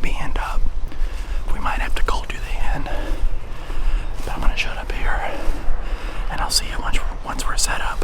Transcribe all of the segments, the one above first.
band up. We might have to cold do the hen. But I'm gonna shut up here, and I'll see you once we're set up.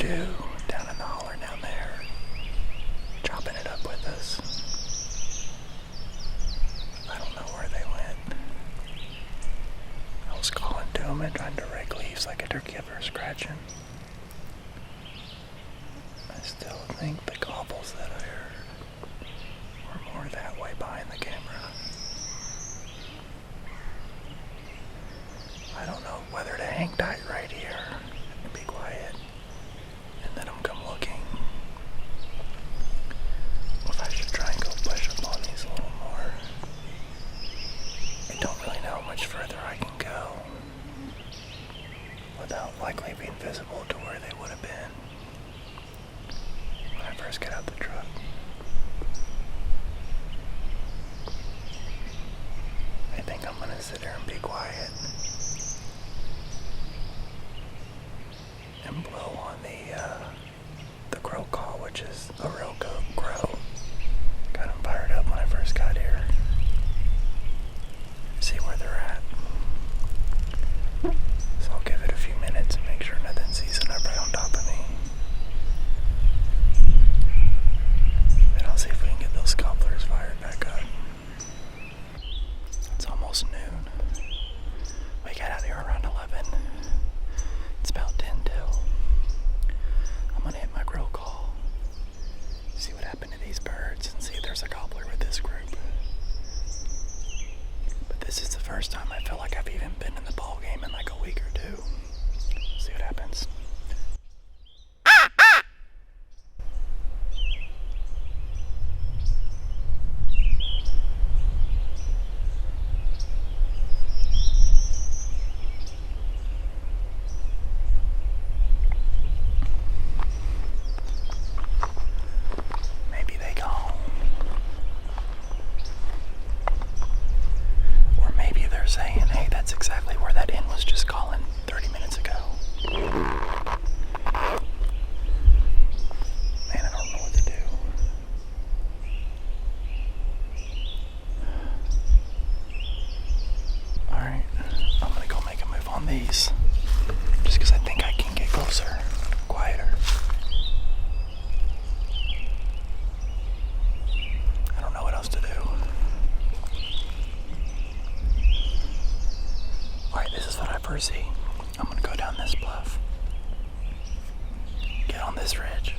two down in the holler down there, chopping it up with us. I don't know where they went. I was calling to them and trying to rake leaves like a turkey ever scratching. I still think the gobbles that I heard were more that way behind the camera. I don't know whether to hang tight right here and be quiet and let them come looking. Or if I should try and go push up on these a little more. I don't really know how much further I can go without likely being visible to where they would have been when I first got out the truck. I think I'm gonna sit here and be quiet and blow on the crow call, which is a real crow. Got them fired up when I first got here. See where they're at. So I'll give it a few minutes and make sure nothing's seizing up right on top of me. And I'll see if we can get those gobblers fired back up. It's almost noon. We got out here around 11. It's about 10 till. I'm gonna hit my grill call, see what happened to these birds, and see if there's a gobbler with this group. But this is the first time I feel like I've even been in the ball game in like a week or two. See what happens. Saying, hey, that's exactly where that inn was just calling 30 minutes ago. Man, I don't know what to do. Alright, I'm gonna go make a move on these. Just because I think I can get closer, quieter. I don't know what else to do. Alright, this is what I foresee. I'm gonna go down this bluff, get on this ridge,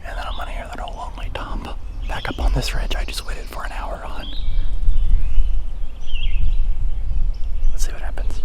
and then I'm gonna hear that old lonely Tom back up on this ridge I just waited for an hour on. Let's see what happens.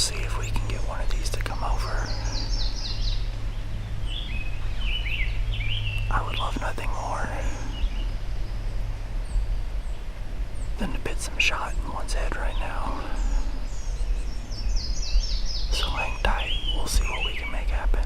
see if we can get one of these to come over. I would love nothing some shot in one's head right now. So hang tight. We'll see what we can make happen.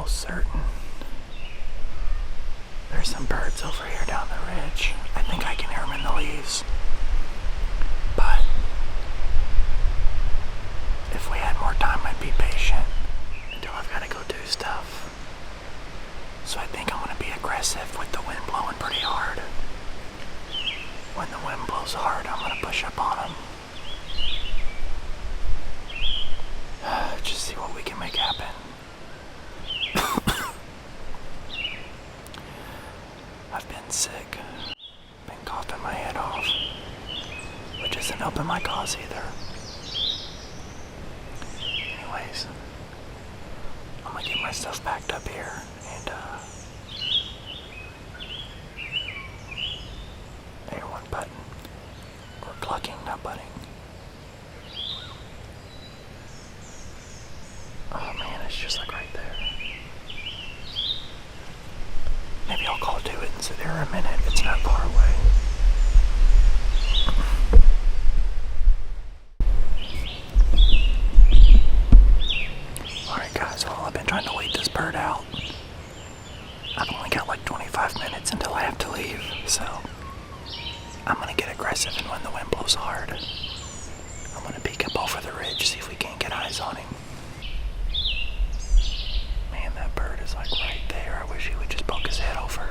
Certain there's some birds over here down the ridge. I think I can hear them in the leaves. But if we had more time, I'd be patient until I've got to go do stuff. So I think I'm going to be aggressive with the wind blowing pretty hard. When the wind blows hard, I'm going to push up on them. Just see what we can make happen. I've been sick, been coughing my head off, which isn't helping my cause either. Anyways, I'm gonna get my stuff packed up here and there, one button. Or clucking, not butting. Oh man, it's just like right there. Maybe I'll call to it and sit there a minute. It's not far away. Alright guys, well I've been trying to wait this bird out. I've only got like 25 minutes until I have to leave, so I'm gonna get aggressive, and when the wind blows hard, I'm gonna peek up over the ridge, see if we can't get eyes on him. Man, that bird is like right there. I wish he would just poke his head over.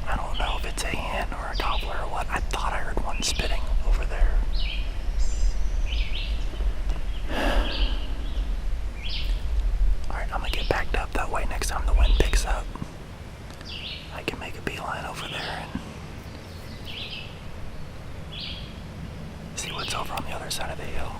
I don't know if it's a hen or a gobbler or what. I thought I heard one spitting over there. Alright, I'm gonna get backed up. That way next time the wind picks up, I can make a beeline over there and see what's over on the other side of the hill.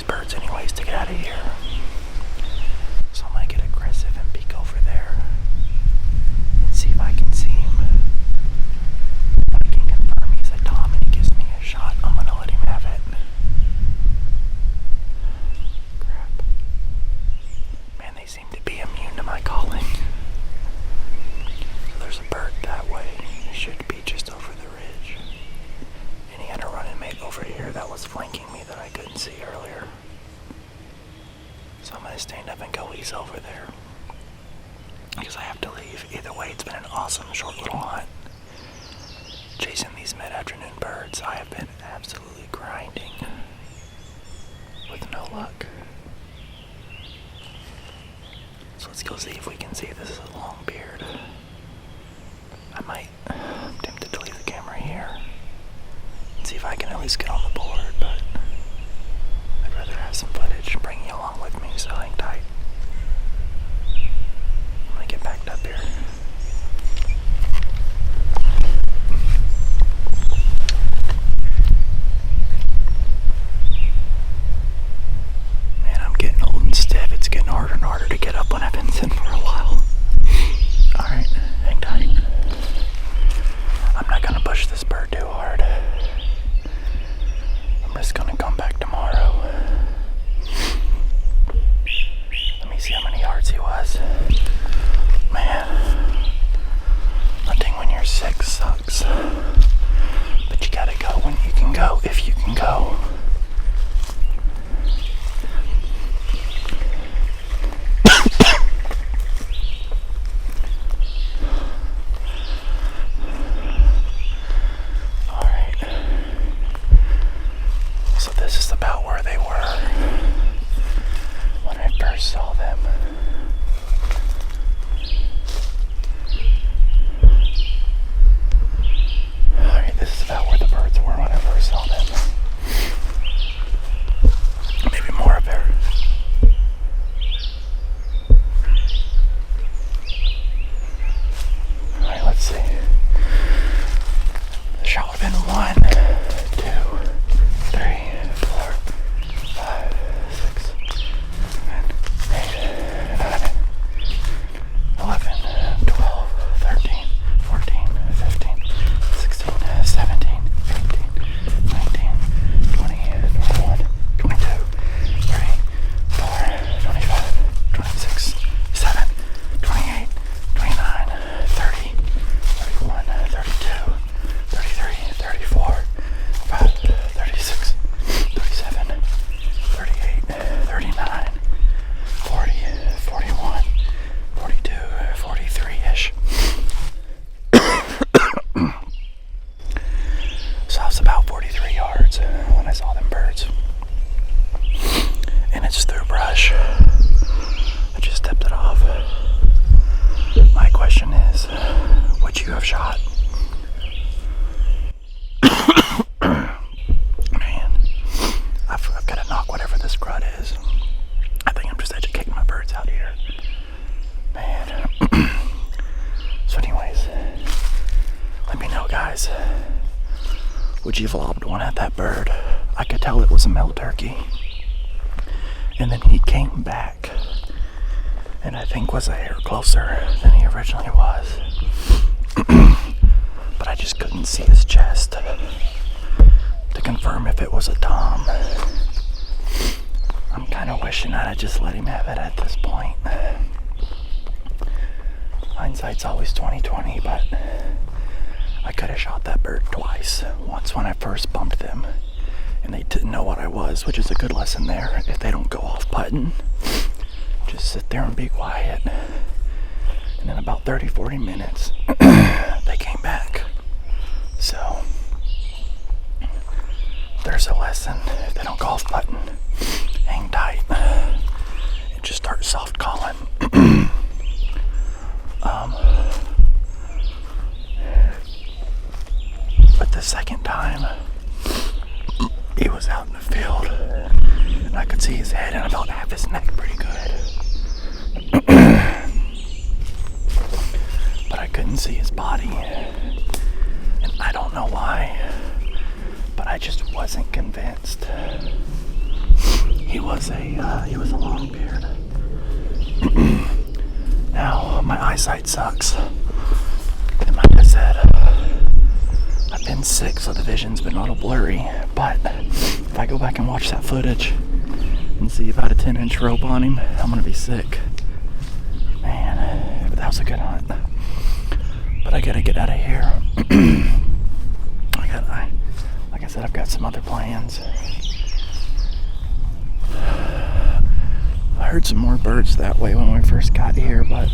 birds anyways to get out of here. So I might get aggressive and peek over there and see if I can see him. If I can confirm he's a Tom and he gives me a shot, I'm gonna let him have it. Crap. Man, they seem to be immune to my calling. So there's a bird that way. He should be just over the ridge. And he had a running mate over here that was flanking me that I couldn't see earlier. So I'm gonna stand up and go ease over there. Because I have to leave. Either way, it's been an awesome short little hunt. Chasing these mid-afternoon birds, I have been absolutely grinding with no luck. So let's go see if we can see if this is a long beard. I'm tempted to leave the camera here and see if I can at least get on the board, but I'd rather have some footage and bring you along with me, so hang tight. I'm gonna get backed up here. Man, I'm getting old and stiff. It's getting harder and harder to get up when I've been sitting for a while. Alright, hang tight. I'm not gonna push this bird too hard. I'm just gonna come back tomorrow. Let me see how many yards he was. Man, hunting when you're sick sucks. But you gotta go when you can go, if you can go. This is about where they were when I first saw them. Alright, this is about where the birds were when I first saw them. Maybe more up there. Alright, let's see. The shot would have been 1, 2, 3, 4, 5, 6, 7, 8, 9, 11, 12, 13, 14, 15, 16, 17, 18, 19, 20, 21, 22, 24, 25, 26, 7, 28, 29, 30, 31, 32, 33, 34, 5, 36, 37, 38, 39, 40, 41, 42, 43-ish. So I was about 43 yards when I saw them birds. And it's through brush. I just stepped it off. My question is, would you have shot? Man, I've got to knock whatever this crud is. I think I'm just educating my birds out here. Man. So anyways, let me know, guys. Would you have lobbed one at that bird? I could tell it was a male turkey. And then he came back and I think was a hair closer than he originally was. But I just couldn't see his chest to confirm if it was a Tom. I'm kind of wishing I'd have just let him have it at this point. Hindsight's always 20/20, but I could have shot that bird twice. Once when I first bumped them and they didn't know what I was, which is a good lesson there. If they don't go off putting, just sit there and be quiet. And in about 30-40 minutes, they came back. So there's a lesson. If they don't go off putting, hang tight and just start soft calling. But the second time, he was out in the field and I could see his head and about half his neck pretty good. But I couldn't see his body. And I don't know why, but I just wasn't convinced. he was a long beard. Now my eyesight sucks, and like I said, I've been sick, so the vision's been a little blurry. But if I go back and watch that footage and see about a 10-inch rope on him, I'm gonna be sick. Man, but that was a good hunt. But I gotta get out of here. Like I said, I've got some other plans. I heard some more birds that way when we first got here, but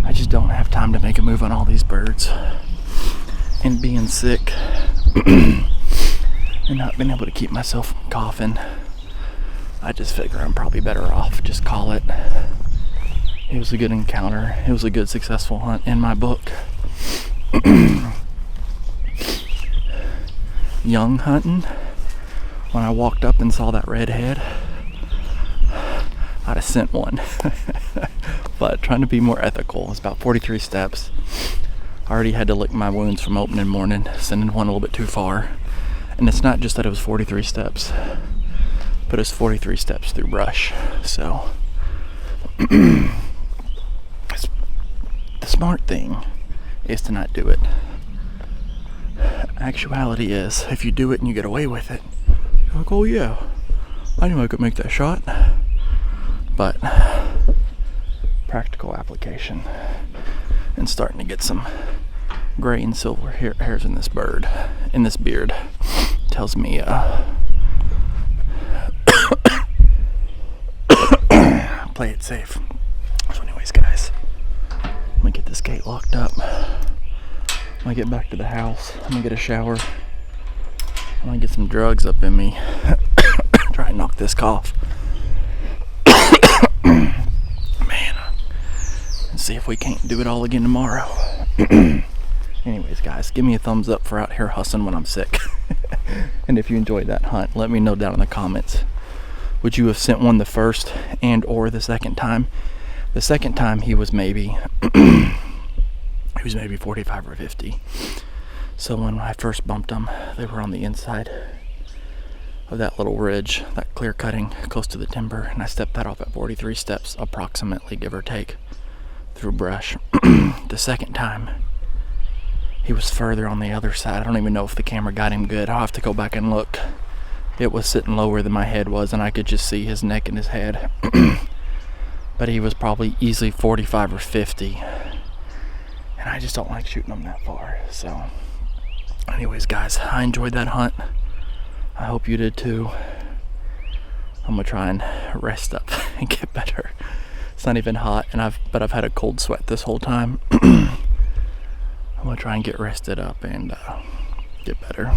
I just don't have time to make a move on all these birds. And being sick and not being able to keep myself from coughing, I just figure I'm probably better off just call it. It was a good encounter. It was a good, successful hunt in my book. Young hunting, when I walked up and saw that redhead, I'd have sent one. But trying to be more ethical, it's about 43 steps. I already had to lick my wounds from opening morning, sending one a little bit too far. And it's not just that it was 43 steps, but it's 43 steps through brush. So the smart thing is to not do it. Actuality is, if you do it and you get away with it, you're like, oh yeah, I knew I could make that shot. But practical application and starting to get some gray and silver hairs in this beard tells me play it safe. So anyways, guys, I'm gonna get this gate locked up. I'm gonna get back to the house. I'm gonna get a shower. I'm gonna get some drugs up in me. Try and knock this cough. Man, and see if we can't do it all again tomorrow. Anyways, guys, give me a thumbs up for out here hustling when I'm sick. And if you enjoyed that hunt, let me know down in the comments. Would you have sent one the first and or the second time? The second time he was maybe 45 or 50. So when I first bumped them, they were on the inside of that little ridge, that clear cutting close to the timber, and I stepped that off at 43 steps approximately, give or take, through brush. The second time he was further on the other side. I don't even know if the camera got him good. I'll have to go back and look. It was sitting lower than my head was, and I could just see his neck and his head. But he was probably easily 45 or 50, and I just don't like shooting them that far. So anyways, guys, I enjoyed that hunt. I hope you did too. I'm gonna try and rest up and get better. It's not even hot, but I've had a cold sweat this whole time. I'm gonna try and get rested up and get better.